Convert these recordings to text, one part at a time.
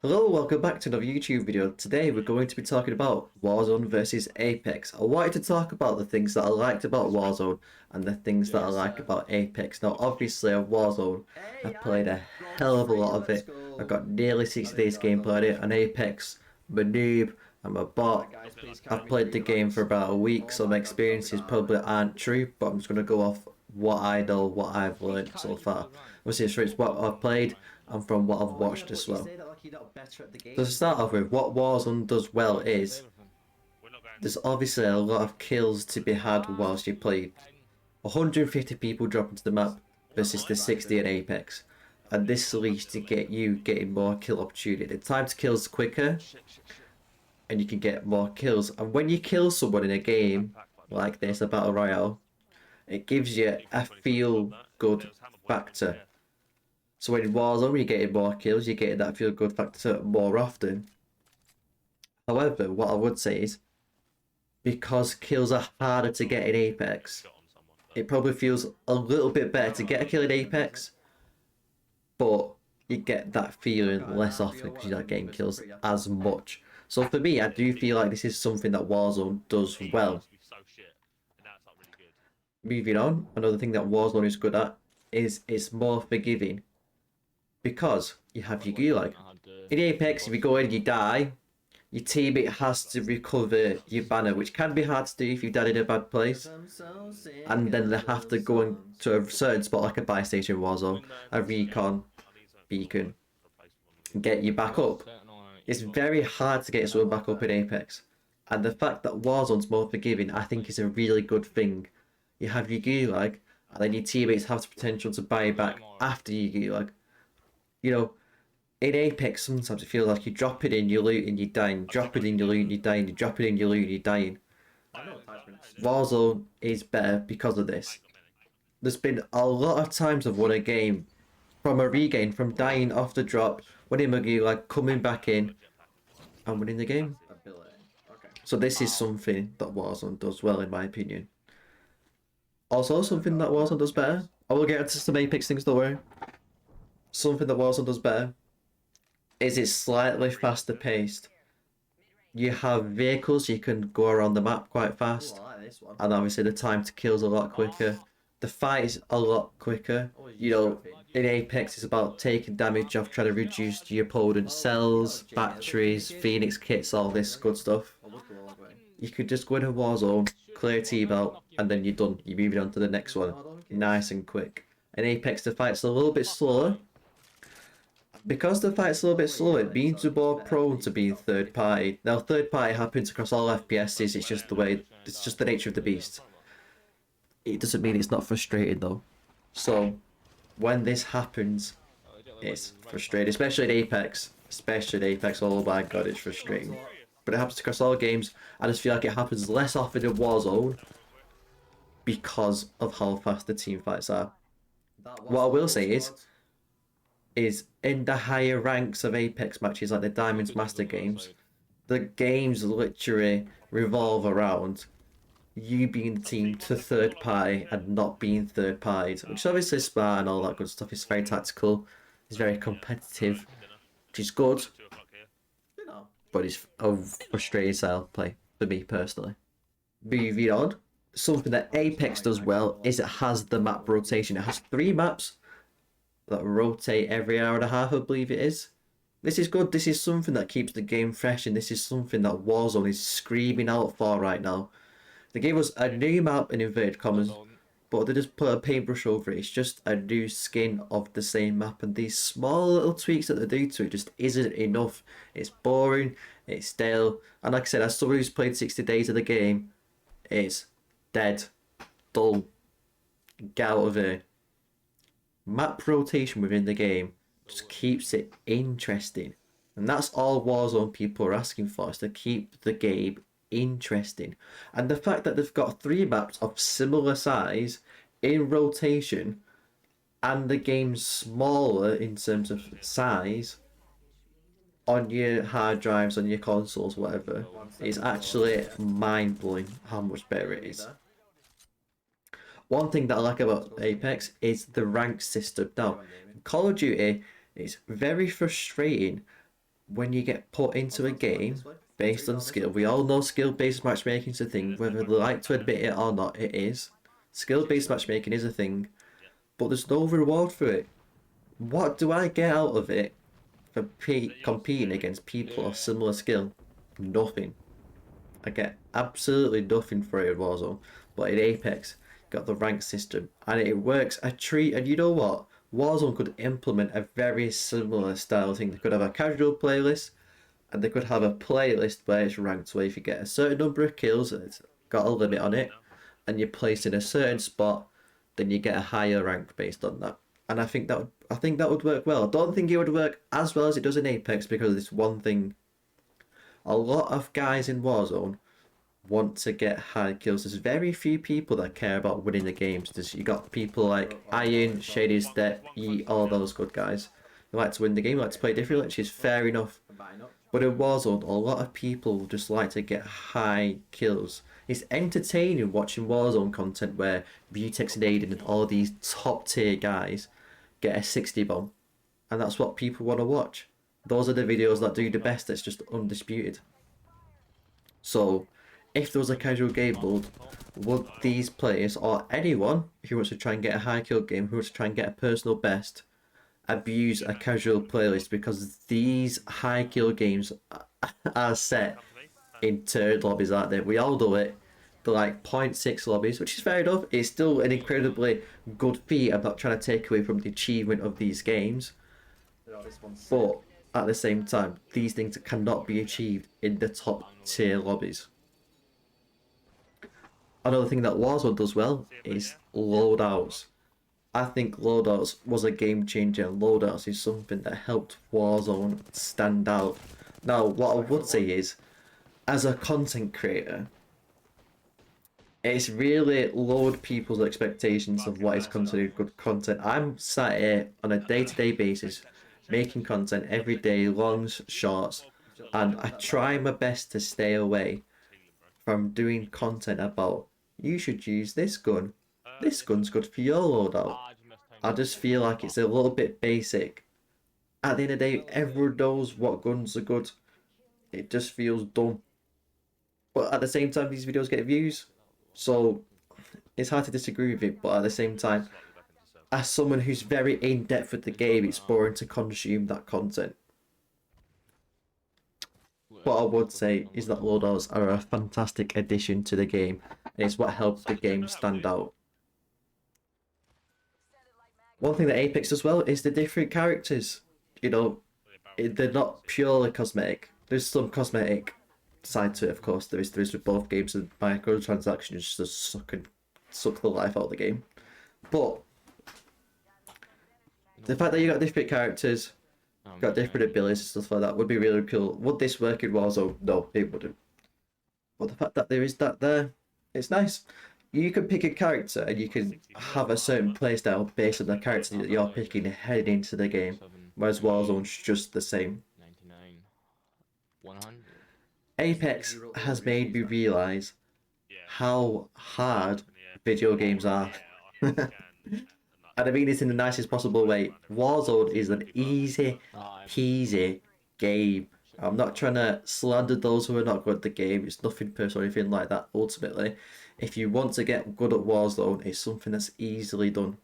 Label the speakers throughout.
Speaker 1: Hello, welcome back to another YouTube video. Today we're going to be talking about Warzone versus Apex. I wanted to talk about the things that I liked about Warzone and the things that I like about Apex. Now obviously on Warzone, I've played a hell of a lot of it. I've got nearly 60 days gameplay on it. On Apex, I'm a noob, I'm a bot. I've played the game for about a week, so my experiences probably aren't true, but I'm just going to go off what I know, what I've learned so far. Obviously it's what I've played and from what I've watched as well. So to start off with, what Warzone does well is there's obviously a lot of kills to be had whilst you play. 150 people drop into the map versus the 60 in Apex, and this leads to get you getting more kill opportunity. The time to kill is quicker and you can get more kills, and when you kill someone in a game like this, a battle royale, it gives you a feel good factor. So in Warzone, you're getting more kills, you're getting that feel good factor more often. However, what I would say is, because kills are harder to get in Apex, it probably feels a little bit better to get a kill in Apex, but you get that feeling less often because you're not getting kills as much. So for me, I do feel like this is something that Warzone does well. Moving on, another thing that Warzone is good at is it's more forgiving. Because you have your gulag. In Apex, if you go in and you die, your teammate has to recover your banner, which can be hard to do if you've died in a bad place. And then they have to go into a certain spot like a buy station Warzone, a recon, beacon, and get you back up. It's very hard to get someone back up in Apex. And the fact that Warzone's more forgiving, I think is a really good thing. You have your gulag, and then your teammates have the potential to buy you back after your gulag. You know, in Apex, sometimes it feels like you drop it in, you loot, and you're dying. Drop it in, you loot, and you're dying. You drop it in, you loot, and you're dying. Warzone is better because of this. There's been a lot of times I've won a game from a regain, from dying off the drop, winning my gulag, coming back in, and winning the game. So this is something that Warzone does well, in my opinion. Also, something that Warzone does better. I will get into some Apex things, don't worry. Something that Warzone does better is it's slightly faster paced. You have vehicles, you can go around the map quite fast, and obviously the time to kill is a lot quicker. The fight is a lot quicker. You know, in Apex it's about taking damage off, trying to reduce the opponent's cells, batteries, Phoenix kits, all this good stuff. You could just go into Warzone, clear a team out, and then you're done. You're moving on to the next one. Nice and quick. In Apex the fight's a little bit slower. Because the fight's a little bit slower, it means you're more prone to being third party. Now third party happens across all FPSs, it's just the way, it's just the nature of the beast. It doesn't mean it's not frustrating though. So when this happens, it's frustrating, especially in Apex. Especially in Apex, oh my god, it's frustrating. But it happens across all games. I just feel like it happens less often in Warzone because of how fast the team fights are. What I will say is in the higher ranks of Apex matches, like the Diamonds Master games, the games literally revolve around you being the team to third party and not being third partied, which is obviously smart and all that good stuff. It's very tactical, it's very competitive, which is good, but it's a frustrating style play for me personally. Moving on, something that Apex does well is it has the map rotation. It has 3 maps that rotate every hour and a half, I believe it is. This is good. This is something that keeps the game fresh, and this is something that Warzone is screaming out for right now. They gave us a new map in inverted commas, but they just put a paintbrush over it. It's just a new skin of the same map, and these small little tweaks that they do to it just isn't enough. It's boring, it's stale, and like I said, as someone who's played 60 days of the game, it's dead, dull, get out of here. Map rotation within the game just keeps it interesting, and that's all Warzone people are asking for, is to keep the game interesting. And the fact that they've got 3 maps of similar size in rotation and the game's smaller in terms of size on your hard drives, on your consoles, whatever, is actually mind-blowing how much better it is. One thing that I like about Apex is the rank system. Now, in Call of Duty, It's very frustrating when you get put into a game based on skill. We all know skill-based matchmaking is a thing, whether they like to admit it or not, it is. Skill-based matchmaking is a thing, but there's no reward for it. What do I get out of it for competing against people of similar skill? Nothing. I get absolutely nothing for it in Warzone, but in Apex, got the rank system, and it works a treat. And you know what? Warzone could implement a very similar style thing. They could have a casual playlist, and they could have a playlist where it's ranked. Where if you get a certain number of kills, it's got a limit on it, and you're placed in a certain spot, then you get a higher rank based on that. And I think that would work well. I don't think it would work as well as it does in Apex because it's one thing. A lot of guys in Warzone want to get high kills. There's very few people that care about winning the games. You got people like Iron, Shady Step, E, all those good guys who like to win the game, like to play differently, which is fair enough. But in Warzone, a lot of people just like to get high kills. It's entertaining watching Warzone content where Vutex and Aiden and all these top tier guys get a 60 bomb, and that's what people want to watch. Those are the videos that do the best. That's just undisputed. So, if there was a casual game mode, would these players or anyone who wants to try and get a high kill game, who wants to try and get a personal best, abuse a casual playlist because these high kill games are set in turd lobbies, aren't they? We all do it. They're like 0.6 lobbies, which is fair enough. It's still an incredibly good feat. I'm not trying to take away from the achievement of these games. But at the same time, these things cannot be achieved in the top tier lobbies. Another thing that Warzone does well is loadouts. I think loadouts was a game changer. Loadouts is something that helped Warzone stand out. Now, what I would say is, as a content creator, it's really lowered people's expectations of what is considered good content. I'm sat here on a day-to-day basis making content every day, longs, shorts, and I try my best to stay away from doing content about you should use this gun. This gun's good for your loadout. I just feel like it's a little bit basic. At the end of the day, everyone knows what guns are good. It just feels dumb. But at the same time, these videos get views, so it's hard to disagree with it. But at the same time, as someone who's very in-depth with the game, it's boring to consume that content. What I would say is that loadouts are a fantastic addition to the game, and it's what helps the game stand out. One thing that Apex does well is the different characters. You know, they're not purely cosmetic. There's some cosmetic side to it, of course. There is with both games, and microtransactions just suck the life out of the game. But the fact that you got different characters, got different abilities and stuff like that would be really cool. Would this work in Warzone? No, it wouldn't. But the fact that there is that there, it's nice. You can pick a character and you can have a certain playstyle based on the character that you're picking heading into the game. Whereas Warzone's just the same. Apex has made me realise how hard video games are. And I mean this in the nicest possible way. Warzone is an easy peasy game. I'm not trying to slander those who are not good at the game. It's nothing personal or anything like that. Ultimately, if you want to get good at Warzone, it's something that's easily done.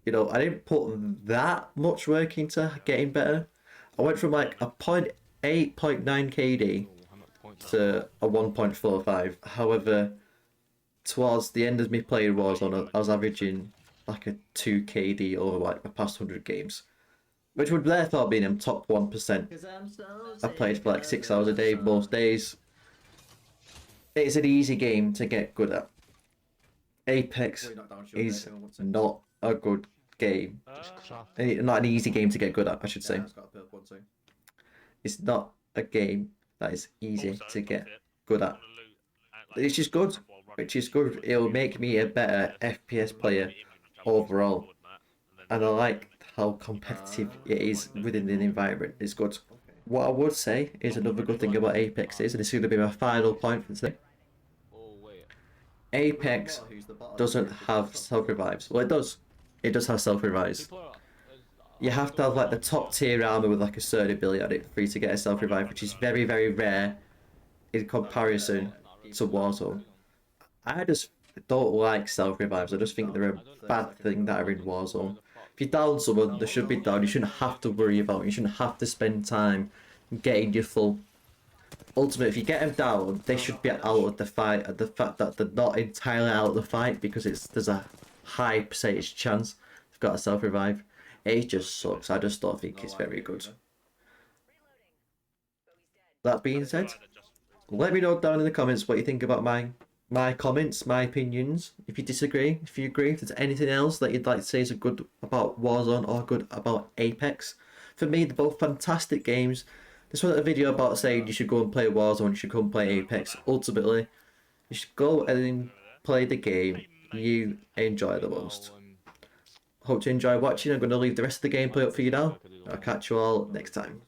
Speaker 1: You know, I didn't put that much work into getting better. I went from like a 0.8, 0.9 KD to a 1.45. However, towards the end of me playing Warzone, I was averaging like a 2 KD over like my past 100 games, which would therefore be in top 1%. I played for like 6 hours a day most days. It's an easy game to get good at. Apex is not a good game. Not an easy game to get good at, I should say. It's not a game that is easy to get good at. It's just good, which is good. It'll make me a better FPS player overall. And I like how competitive it is within the environment. It's good. What I would say is another good thing about Apex is, and it's going to be my final point for today, Apex doesn't have self-revives. Well, it does. It does have self-revives. you have to have like the top tier armor with like a certain ability on it for you to get a self revive, which is very very rare in comparison to Warzone. I just don't like self revives. I just think they're a bad thing that are in Warzone. If you down someone, they should be down. You shouldn't have to worry about it. You shouldn't have to spend time getting your full. Ultimately, if you get them down, they should be out of the fight. And the fact that they're not entirely out of the fight because there's a high percentage chance they've got a self revive. It just sucks. I just don't think it's very good. That being said, let me know down in the comments what you think about my comments, my opinions. If you disagree, if you agree, if there's anything else that you'd like to say is good about Warzone or good about Apex. For me, they're both fantastic games. This wasn't a video about saying you should go and play Warzone, you should go and play Apex. Ultimately, you should go and play the game you enjoy the most. Hope you enjoy watching. I'm going to leave the rest of the gameplay up for you now. I'll catch you all next time.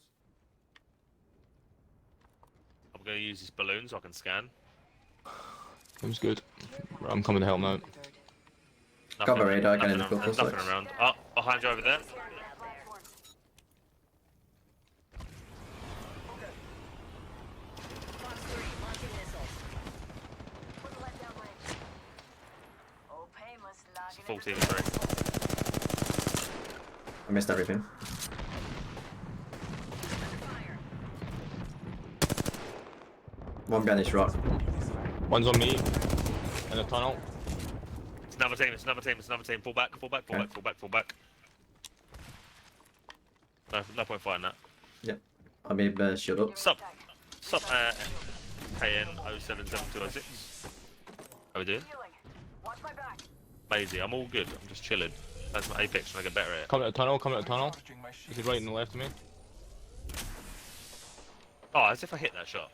Speaker 2: I'm going to use this balloon so I can scan.
Speaker 3: Seems good. I'm coming to help out.
Speaker 1: Got my radar again in the couple
Speaker 2: There's nothing around. Oh, behind you over there. It's a full team of 3.
Speaker 1: I missed everything. One behind this rock.
Speaker 3: One's on me. In the tunnel.
Speaker 2: It's another team, it's another team, it's another team. Fall back, fall back, fall back, fall back, fall back. No point fighting that.
Speaker 1: Yep. I mean, shut up.
Speaker 2: Sup, KN 077206. How we doing? Lazy, I'm all good, I'm just chilling. That's my Apex when I get better at it.
Speaker 3: Come to the tunnel, come to the tunnel. This is right and the left of me.
Speaker 2: Oh, as if I hit that shot.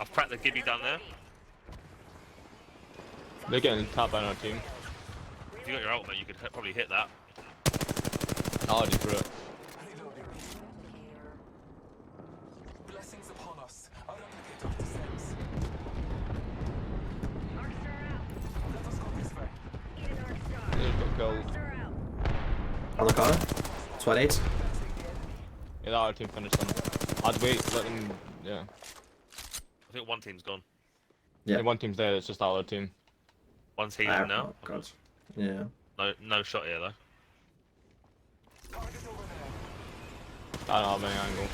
Speaker 2: I've cracked the gibby down there.
Speaker 3: They're getting top on our team.
Speaker 2: If you got your ultimate, you could probably hit that.
Speaker 3: I already threw it.
Speaker 4: Blessings upon us. Our replicate of descends. Let us go this way.
Speaker 3: They've got killed.
Speaker 1: On the corner. 28.
Speaker 3: Yeah, that other team finished them. I'd wait, let them. Yeah.
Speaker 2: I think one team's gone.
Speaker 3: Yeah, one team's there, it's just that other team.
Speaker 2: One's healing now.
Speaker 1: Oh, God. Yeah.
Speaker 2: No shot here though.
Speaker 3: I don't have any angle.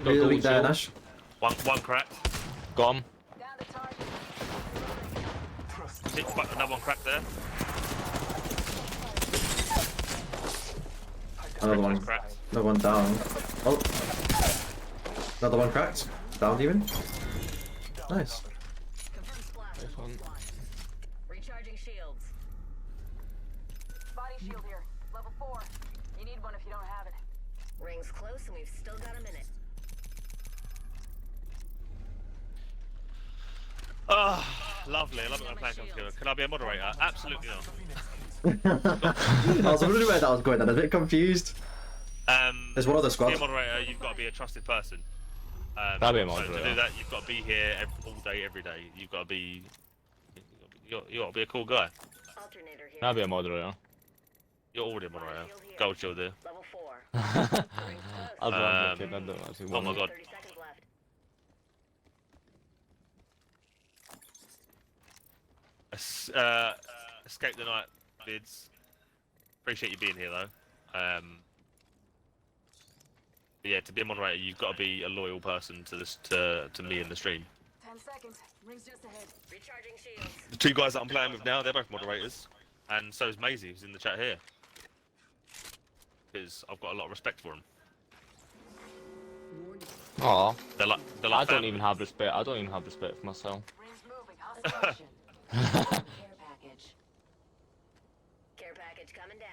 Speaker 1: Really weak there,
Speaker 3: shield.
Speaker 1: Nash.
Speaker 2: One cracked.
Speaker 3: Got him.
Speaker 2: Another one cracked there.
Speaker 1: Another one.
Speaker 2: Cracked.
Speaker 1: Another one down. Oh. Another one cracked. Downed even. Nice.
Speaker 3: Nice one.
Speaker 5: Recharging shields. Body shield here. Level 4. You need one if you don't have it. Ring's close and we've still got a minute.
Speaker 2: Ah, lovely. I love it when playing comes together. Can I be a moderator? Absolutely not.
Speaker 1: I was wondering where that was going. I was a bit confused. There's one other
Speaker 2: To be
Speaker 1: squad.
Speaker 2: a moderator, you've got to be a trusted person.
Speaker 3: That'd be a
Speaker 2: So to
Speaker 3: moderator.
Speaker 2: do that, you've got to be here all day, every day. You've got to be. You got to be a cool guy.
Speaker 5: Alternator here.
Speaker 3: I'll be a moderator.
Speaker 2: You're already a moderator. Gold shield there.
Speaker 5: Level 4.
Speaker 3: I'll be I don't actually
Speaker 2: Oh
Speaker 3: want
Speaker 2: my
Speaker 3: it.
Speaker 2: god.
Speaker 5: 30 seconds left.
Speaker 2: Escape the night bids. Appreciate you being here though. But yeah, to be a moderator, you've got to be a loyal person to this to me in the stream.
Speaker 5: 10 seconds. Rings just ahead. Recharging shields.
Speaker 2: The 2 guys that I'm playing with now, they're both moderators, and so is Maisie, who's in the chat here. Because I've got a lot of respect for them.
Speaker 3: Aw.
Speaker 2: They're like
Speaker 3: I don't
Speaker 2: family.
Speaker 3: even have respect. I don't even have respect for myself.
Speaker 5: Rings moving. Hostile. Care package. Care package coming down.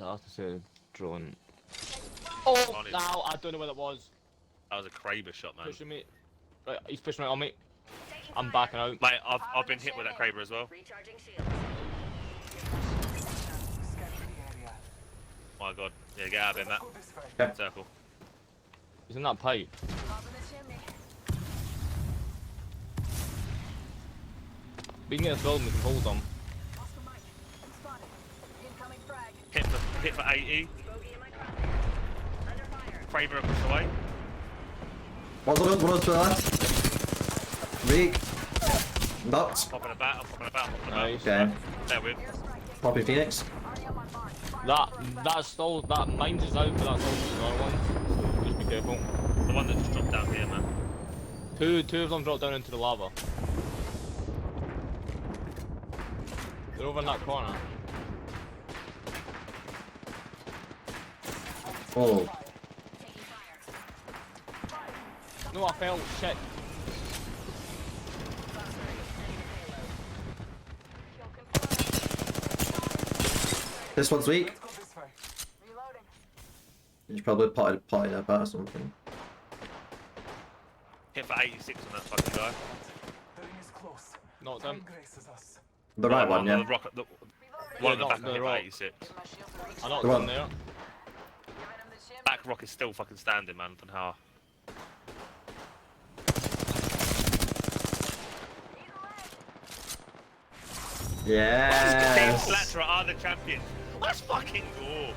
Speaker 3: I have to say drone. Oh,
Speaker 2: On it.
Speaker 3: no, I don't know where that was.
Speaker 2: That was a Kraber shot, man.
Speaker 3: Pushing me. Right, he's pushing right on me. I'm backing out.
Speaker 2: Mate, I've been hit with that Kraber as well.
Speaker 5: Recharging shields.
Speaker 4: Scan the area.
Speaker 2: My god. Yeah, get out of here, Matt.
Speaker 4: Go this way.
Speaker 1: Okay.
Speaker 2: Circle.
Speaker 3: He's in that pipe.
Speaker 5: Hop in the chimney.
Speaker 3: We can get a building, we can hold them.
Speaker 2: Hit for 80.
Speaker 5: Bogey in my crosshairs. Under fire.
Speaker 2: Craver across the way.
Speaker 1: One to the left. Weak. Knocked.
Speaker 2: Popping a bat, I'm popping a bat, I'm popping a
Speaker 3: Nice.
Speaker 1: Okay.
Speaker 2: bat. There with.
Speaker 1: Poppy Phoenix.
Speaker 3: That's still, that mines is out, but that's also the other one. So just be careful.
Speaker 2: The one that just dropped down here, man.
Speaker 3: Two of them dropped down into the lava. They're over in that corner.
Speaker 1: Oh.
Speaker 5: Taking fire.
Speaker 3: No, I fell. Shit.
Speaker 1: This one's weak.
Speaker 4: Let's go this way.
Speaker 5: Reloading.
Speaker 1: He's probably potted a bat or something.
Speaker 2: Hit for 86 on that fucking guy.
Speaker 4: The ring is close.
Speaker 3: Knocked
Speaker 4: Time
Speaker 3: him.
Speaker 4: graces us.
Speaker 1: The right one,
Speaker 2: The
Speaker 1: yeah.
Speaker 2: rock, the,
Speaker 3: Yeah,
Speaker 2: one at the
Speaker 3: not
Speaker 2: back
Speaker 3: the
Speaker 2: hit for
Speaker 3: rock.
Speaker 2: 86.
Speaker 3: I knocked
Speaker 1: The
Speaker 3: him
Speaker 1: one.
Speaker 3: there.
Speaker 5: Giving him the shim.
Speaker 2: Back rock is still fucking standing, man. From how? Team
Speaker 1: Yes.
Speaker 2: Slatterer are the champions. Let's fucking go.